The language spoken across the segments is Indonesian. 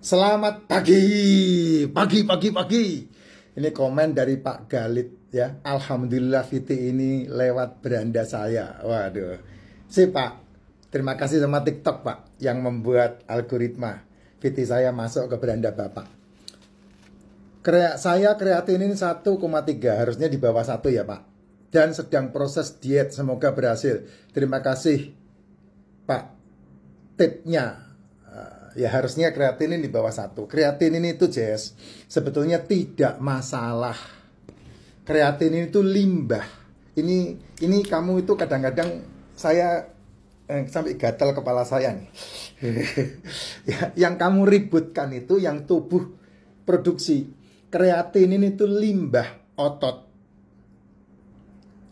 Selamat pagi, pagi. Ini komen dari Pak Galit ya. Alhamdulillah Viti ini lewat beranda saya. Waduh. Pak, terima kasih sama TikTok Pak yang membuat algoritma Viti saya masuk ke beranda Bapak. Saya kreatinin 1,3, harusnya di bawah 1 ya Pak. Dan sedang proses diet, semoga berhasil. Terima kasih Pak. Tipnya ya harusnya kreatinin di bawah 1. Kreatinin itu Jess sebetulnya tidak masalah. Kreatinin itu limbah. Ini kamu itu kadang-kadang saya sampai gatal kepala saya nih. Ya, yang kamu ributkan itu yang tubuh produksi. Kreatinin itu limbah otot.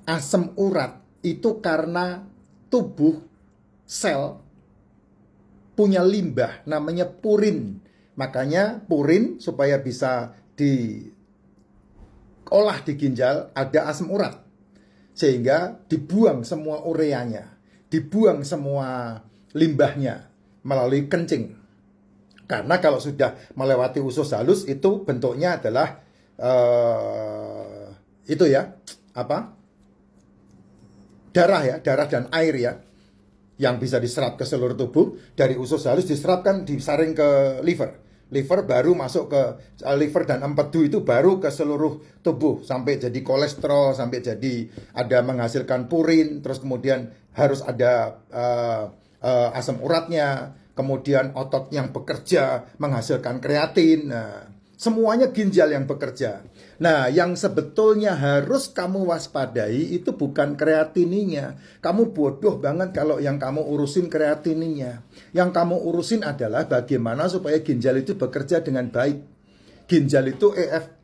Asam urat itu karena tubuh sel punya limbah namanya purin. Makanya purin supaya bisa diolah di ginjal ada asam urat. Sehingga dibuang semua ureanya, dibuang semua limbahnya melalui kencing. Karena kalau sudah melewati usus halus itu bentuknya adalah itu ya, apa? Darah dan air ya, yang bisa diserap ke seluruh tubuh. Dari usus halus diserapkan, disaring ke liver baru masuk ke liver dan empedu itu baru ke seluruh tubuh sampai jadi kolesterol, sampai jadi ada menghasilkan purin, terus kemudian harus ada asam uratnya, kemudian otot yang bekerja menghasilkan kreatin. Nah, semuanya ginjal yang bekerja. Nah, yang sebetulnya harus kamu waspadai itu bukan kreatininya. Kamu bodoh banget kalau yang kamu urusin kreatininya. Yang kamu urusin adalah bagaimana supaya ginjal itu bekerja dengan baik. Ginjal itu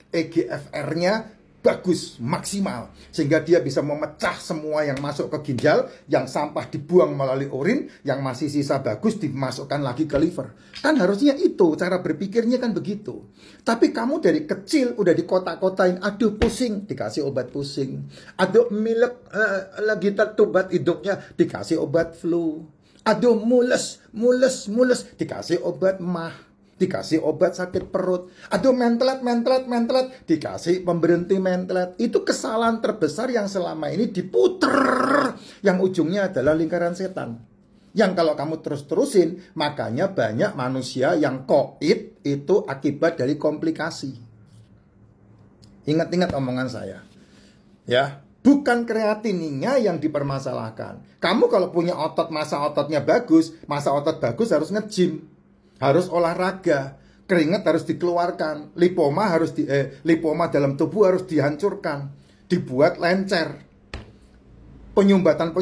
EGFR-nya bagus, maksimal. Sehingga dia bisa memecah semua yang masuk ke ginjal, yang sampah dibuang melalui urin, yang masih sisa bagus dimasukkan lagi ke liver. Kan harusnya itu, cara berpikirnya kan begitu. Tapi kamu dari kecil udah dikotak-kotain, aduh pusing, dikasih obat pusing. Aduh milek, lagi tertubat hidupnya, dikasih obat flu. Aduh mules, dikasih obat mah. Dikasih obat sakit perut. Aduh mentlet, dikasih pemberhenti mentlet. Itu kesalahan terbesar yang selama ini diputer, yang ujungnya adalah lingkaran setan. Yang kalau kamu terus-terusin, makanya banyak manusia yang koit itu akibat dari komplikasi. Ingat-ingat omongan saya. Ya, bukan kreatininya yang dipermasalahkan. Kamu kalau punya otot, masa ototnya bagus, masa otot bagus harus nge-gym. Harus olahraga, keringat harus dikeluarkan, lipoma dalam tubuh harus dihancurkan, dibuat lencer. Penyumbatan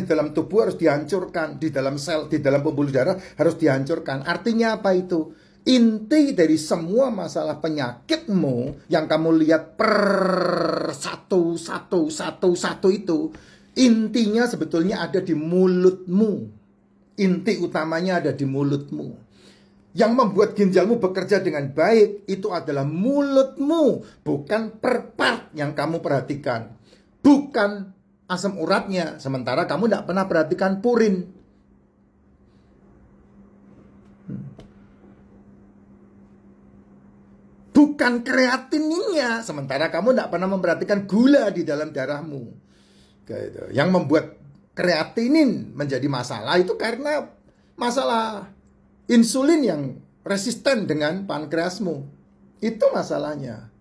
di dalam tubuh harus dihancurkan, di dalam sel, di dalam pembuluh darah harus dihancurkan. Artinya apa itu? Inti dari semua masalah penyakitmu yang kamu lihat per satu itu, intinya sebetulnya ada di mulutmu. Inti utamanya ada di mulutmu. Yang membuat ginjalmu bekerja dengan baik itu adalah mulutmu, bukan per part yang kamu perhatikan, bukan asam uratnya. Sementara kamu tidak pernah perhatikan purin. Bukan kreatinnya, sementara kamu tidak pernah memperhatikan gula di dalam darahmu. Gitu. Yang membuat kreatinin menjadi masalah itu karena masalah insulin yang resisten dengan pankreasmu. Itu masalahnya.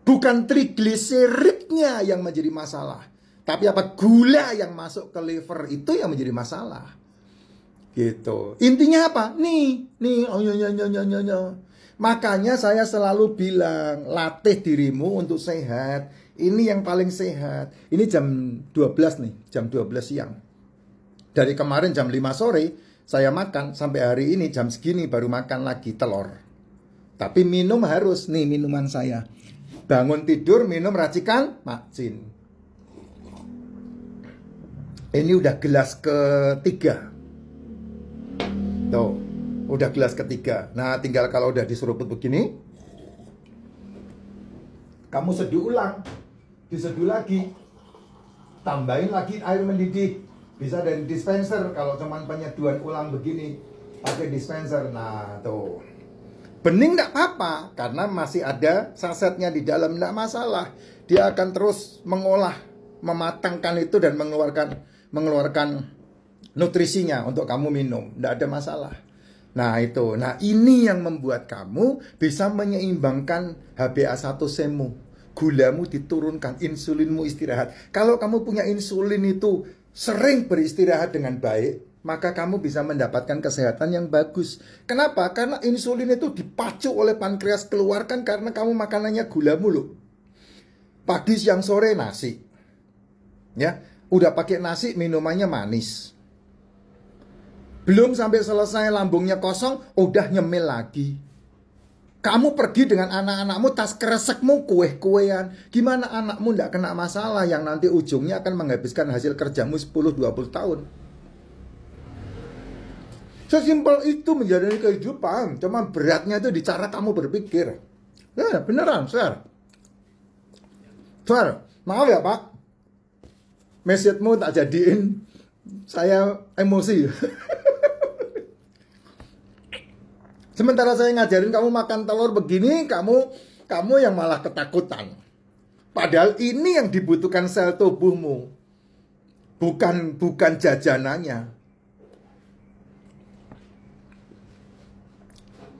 Bukan trigliseridnya yang menjadi masalah. Tapi apa gula yang masuk ke liver itu yang menjadi masalah. Gitu. Intinya apa? Nih. Makanya saya selalu bilang, latih dirimu untuk sehat. Ini yang paling sehat. Ini jam 12 nih, jam 12 siang. Dari kemarin jam 5 sore saya makan, sampai hari ini jam segini baru makan lagi telur. Tapi minum harus, nih minuman saya. Bangun tidur minum racikan Makcin. Ini udah gelas ketiga. Tuh, udah gelas ketiga. Nah, tinggal kalau udah diseruput begini, kamu seduh ulang. Diseduh lagi. Tambahin lagi air mendidih. Bisa dari dispenser, kalau cuman penyeduhan ulang begini pakai dispenser. Nah tuh, Bening nggak apa-apa, karena masih ada sasetnya di dalam, nggak masalah. Dia akan terus mengolah, mematangkan itu dan mengeluarkan nutrisinya untuk kamu minum, nggak ada masalah. Nah itu, nah ini yang membuat kamu bisa menyeimbangkan HbA1c-mu. Gulamu diturunkan, insulinmu istirahat. Kalau kamu punya insulin itu sering beristirahat dengan baik, maka kamu bisa mendapatkan kesehatan yang bagus. Kenapa? Karena insulin itu dipacu oleh pankreas keluarkan karena kamu makanannya gula mulu. Pagi, siang, sore nasi. Ya, udah pakai nasi minumannya manis. Belum sampai selesai lambungnya kosong, udah nyemil lagi. Kamu pergi dengan anak-anakmu, tas kresekmu, kue-kuean. Gimana anakmu nggak kena masalah yang nanti ujungnya akan menghabiskan hasil kerjamu 10-20 tahun. Sesimpel itu menjalani kehidupan. Cuma beratnya itu di cara kamu berpikir. Ya beneran, Sir. Sir, maaf ya Pak. Message-mu tak jadiin saya emosi. Sementara saya ngajarin kamu makan telur begini, kamu yang malah ketakutan. Padahal ini yang dibutuhkan sel tubuhmu. Bukan jajanannya.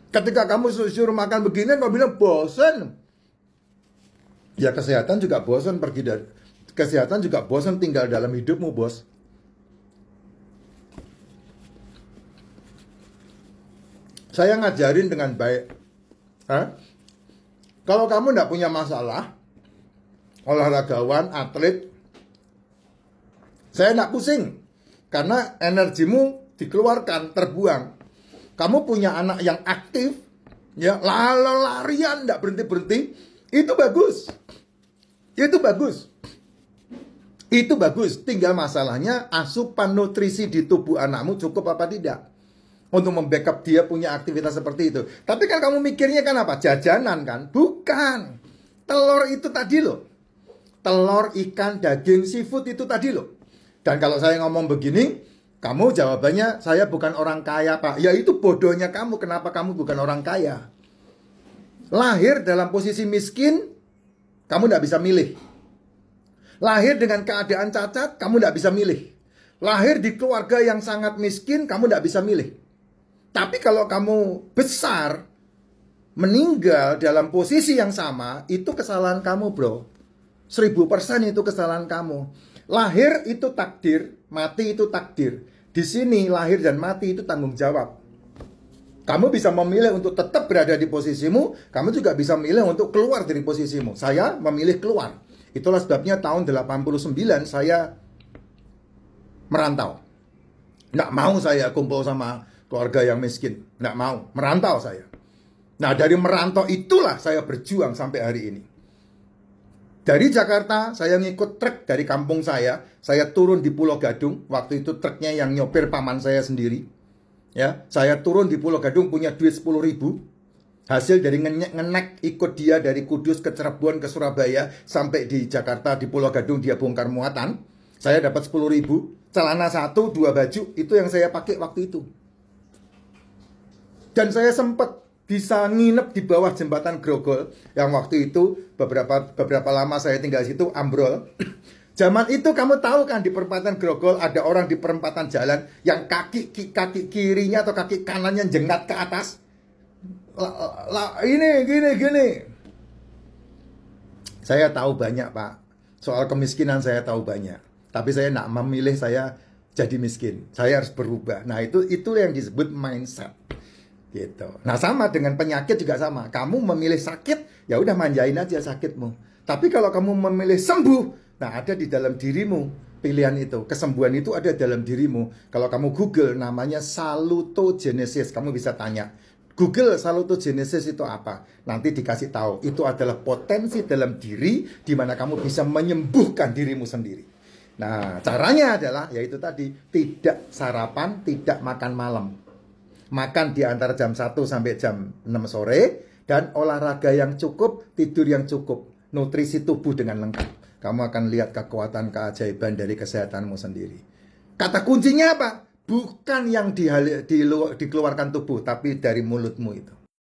Ketika kamu suruh makan begini, kamu bilang bosan. Ya kesehatan juga bosan pergi dari kesehatan juga bosan tinggal dalam hidupmu, bos. Saya ngajarin dengan baik. Kalau kamu tidak punya masalah, olahragawan, atlet, saya tidak pusing. Karena energimu dikeluarkan, terbuang. Kamu punya anak yang aktif, ya larian tidak berhenti-berhenti, itu bagus. Itu bagus. Itu bagus. Tinggal masalahnya asupan nutrisi di tubuh anakmu cukup apa tidak. Untuk membackup dia punya aktivitas seperti itu. Tapi kan kamu mikirnya kan apa? Jajanan kan? Bukan. Telur itu tadi loh. Telur, ikan, daging, seafood itu tadi loh. Dan kalau saya ngomong begini, kamu jawabannya, saya bukan orang kaya Pak. Ya itu bodohnya kamu, kenapa kamu bukan orang kaya? Lahir dalam posisi miskin, kamu tidak bisa milih. Lahir dengan keadaan cacat, kamu tidak bisa milih. Lahir di keluarga yang sangat miskin, kamu tidak bisa milih. Tapi kalau kamu besar, meninggal dalam posisi yang sama, itu kesalahan kamu bro. 1000% itu kesalahan kamu. Lahir itu takdir, mati itu takdir. Di sini lahir dan mati itu tanggung jawab. Kamu bisa memilih untuk tetap berada di posisimu, kamu juga bisa memilih untuk keluar dari posisimu. Saya memilih keluar. Itulah sebabnya tahun 89 saya merantau. Nggak mau saya kumpul sama keluarga yang miskin. Nggak mau, merantau saya. Nah dari merantau itulah saya berjuang sampai hari ini. Dari Jakarta, saya ngikut truk dari kampung saya turun di Pulau Gadung. Waktu itu truknya yang nyopir paman saya sendiri. Ya, saya turun di Pulau Gadung punya duit 10.000. Hasil dari ngenek ikut dia dari Kudus ke Cirebon ke Surabaya sampai di Jakarta di Pulau Gadung dia bongkar muatan. Saya dapat 10.000. Celana 1, 2 baju itu yang saya pakai waktu itu. Dan saya sempat bisa nginep di bawah jembatan Grogol yang waktu itu beberapa lama saya tinggal di situ ambrol. Zaman itu kamu tahu kan di perempatan Grogol ada orang di perempatan jalan yang kaki kirinya atau kaki kanannya jengat ke atas. Gini. Saya tahu banyak Pak. Soal kemiskinan saya tahu banyak. Tapi saya tidak memilih saya jadi miskin. Saya harus berubah. Nah itu yang disebut mindset. Gitu. Nah sama dengan penyakit juga sama. Kamu memilih sakit, ya udah manjain aja sakitmu. Tapi kalau kamu memilih sembuh, nah ada di dalam dirimu pilihan itu. Kesembuhan itu ada dalam dirimu. Kalau kamu Google namanya salutogenesis, kamu bisa tanya. Google salutogenesis itu apa? Nanti dikasih tahu. Itu adalah potensi dalam diri di mana kamu bisa menyembuhkan dirimu sendiri. Nah, caranya adalah yaitu tadi tidak sarapan, tidak makan malam. Makan di antara jam 1 sampai jam 6 sore dan olahraga yang cukup, tidur yang cukup, nutrisi tubuh dengan lengkap. Kamu akan lihat kekuatan keajaiban dari kesehatanmu sendiri. Kata kuncinya apa? Bukan yang dikeluarkan tubuh, tapi dari mulutmu itu.